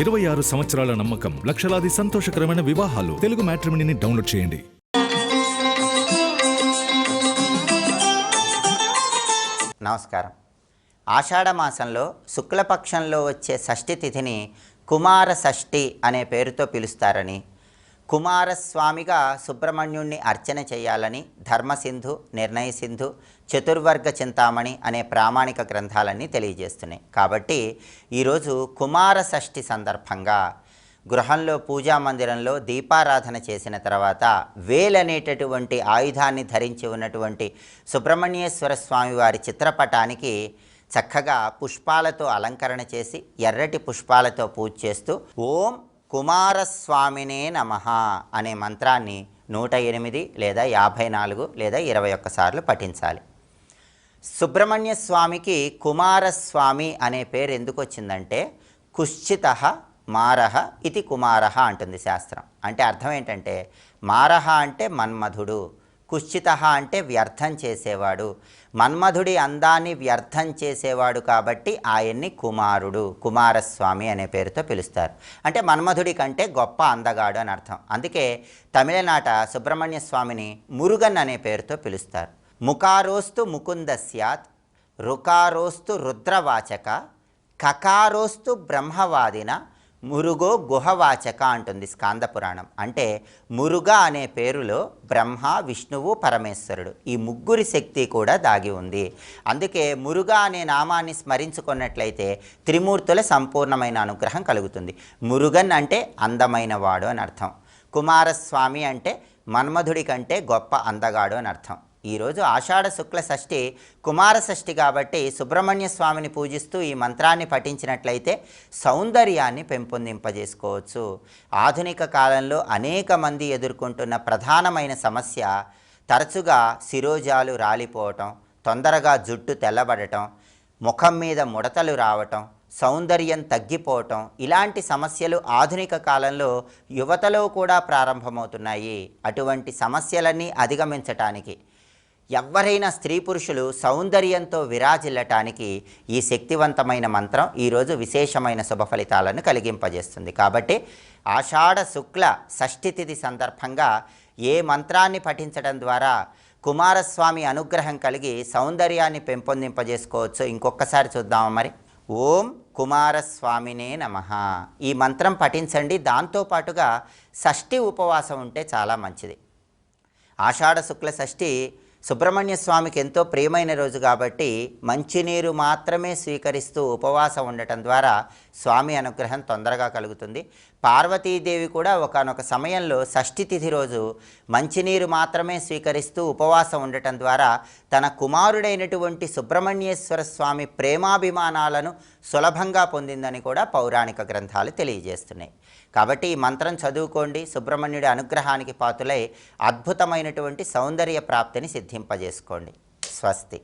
26 సంవత్సరాల నమ్మకం, లక్షలాది సంతోషకరమైన వివాహాలు. తెలుగు మ్యాట్రిమోనీని డౌన్లోడ్ చేయండి. నమస్కారం. ఆషాఢ మాసంలో శుక్లపక్షంలో వచ్చే షష్ఠి తిథిని కుమార షష్ఠి అనే పేరుతో పిలుస్తారని, కుమారస్వామిగా సుబ్రహ్మణ్యుణ్ణి అర్చన చేయాలని ధర్మసింధు, నిర్ణయసింధు, చతుర్వర్గ చింతామణి అనే ప్రామాణిక గ్రంథాలన్నీ తెలియజేస్తున్నాయి. కాబట్టి ఈరోజు కుమార షష్ఠి సందర్భంగా గృహంలో పూజా మందిరంలో దీపారాధన చేసిన తర్వాత వేలనేటటువంటి ఆయుధాన్ని ధరించి ఉన్నటువంటి సుబ్రహ్మణ్యేశ్వర స్వామి వారి చిత్రపటానికి చక్కగా పుష్పాలతో అలంకరణ చేసి ఎర్రటి పుష్పాలతో పూజ చేస్తూ ఓం కుమారస్వామినే నమః అనే మంత్రాన్ని 108 లేదా 54 లేదా 21 సార్లు పఠించాలి. సుబ్రహ్మణ్య స్వామికి కుమారస్వామి అనే పేరు ఎందుకు వచ్చిందంటే కుశ్చితః మారహ ఇది కుమారహ అంటుంది శాస్త్రం. అంటే అర్థం ఏంటంటే మారహ అంటే మన్మధుడు, కుశ్చితః అంటే వ్యర్థం చేసేవాడు, మన్మధుడి అందాన్ని వ్యర్థం చేసేవాడు కాబట్టి ఆయన్ని కుమారుడు, కుమారస్వామి అనే పేరుతో పిలుస్తారు. అంటే మన్మధుడి కంటే గొప్ప అందగాడు అని అర్థం. అందుకే తమిళనాట సుబ్రహ్మణ్య స్వామిని మురుగన్ అనే పేరుతో పిలుస్తారు. ముకారోస్తు ముకుంద స్యాత్, రుకారోస్తు రుద్రవాచక, కకారోస్తు బ్రహ్మవాదిన, మురుగో గుహవాచక అంటుంది స్కాంద పురాణం. అంటే మురుగ అనే పేరులో బ్రహ్మ, విష్ణువు, పరమేశ్వరుడు ఈ ముగ్గురి శక్తి కూడా దాగి ఉంది. అందుకే మురుగ అనే నామాన్ని స్మరించుకున్నట్లయితే త్రిమూర్తుల సంపూర్ణమైన అనుగ్రహం కలుగుతుంది. మురుగన్ అంటే అందమైన వాడు అని అర్థం, కుమారస్వామి అంటే మన్మధుడి కంటే గొప్ప అందగాడు అని అర్థం. ఈరోజు ఆషాఢ శుక్ల షష్ఠి కుమార షష్ఠి కాబట్టి సుబ్రహ్మణ్య స్వామిని పూజిస్తూ ఈ మంత్రాన్ని పఠించినట్లయితే సౌందర్యాన్ని పెంపొందింపజేసుకోవచ్చు. ఆధునిక కాలంలో అనేక మంది ఎదుర్కొంటున్న ప్రధానమైన సమస్య తరచుగా శిరోజాలు రాలిపోవటం, తొందరగా జుట్టు తెల్లబడటం, ముఖం మీద ముడతలు రావటం, సౌందర్యం తగ్గిపోవటం, ఇలాంటి సమస్యలు ఆధునిక కాలంలో యువతలో కూడా ప్రారంభమవుతున్నాయి. అటువంటి సమస్యలన్నీ అధిగమించటానికి ఎవరైనా స్త్రీ పురుషులు సౌందర్యంతో విరాజిల్లటానికి ఈ శక్తివంతమైన మంత్రం ఈరోజు విశేషమైన శుభ ఫలితాలను కలిగింపజేస్తుంది. కాబట్టి ఆషాఢ శుక్ల షష్ఠి తిథి సందర్భంగా ఏ మంత్రాన్ని పఠించడం ద్వారా కుమారస్వామి అనుగ్రహం కలిగి సౌందర్యాన్ని పెంపొందింపజేసుకోవచ్చు ఇంకొకసారి చూద్దామా మరి. ఓం కుమారస్వామినే నమః ఈ మంత్రం పఠించండి. దాంతోపాటుగా షష్ఠి ఉపవాసం ఉంటే చాలా మంచిది. ఆషాఢ శుక్ల షష్ఠి సుబ్రహ్మణ్య స్వామికి ఎంతో ప్రియమైన రోజు కాబట్టి మంచినీరు మాత్రమే స్వీకరిస్తూ ఉపవాసం ఉండటం ద్వారా స్వామి అనుగ్రహం తొందరగా కలుగుతుంది. పార్వతీదేవి కూడా ఒకానొక సమయంలో షష్ఠి తిథి రోజు మంచినీరు మాత్రమే స్వీకరిస్తూ ఉపవాసం ఉండటం ద్వారా తన కుమారుడైనటువంటి సుబ్రహ్మణ్యేశ్వర స్వామి ప్రేమాభిమానాలను సులభంగా పొందిందని కూడా పౌరాణిక గ్రంథాలు తెలియజేస్తున్నాయి. కాబట్టి ఈ మంత్రం చదువుకోండి. సుబ్రహ్మణ్యుడి అనుగ్రహానికి పాత్రులై అద్భుతమైనటువంటి సౌందర్య ప్రాప్తిని సిద్ధింపజేసుకోండి. స్వస్తి.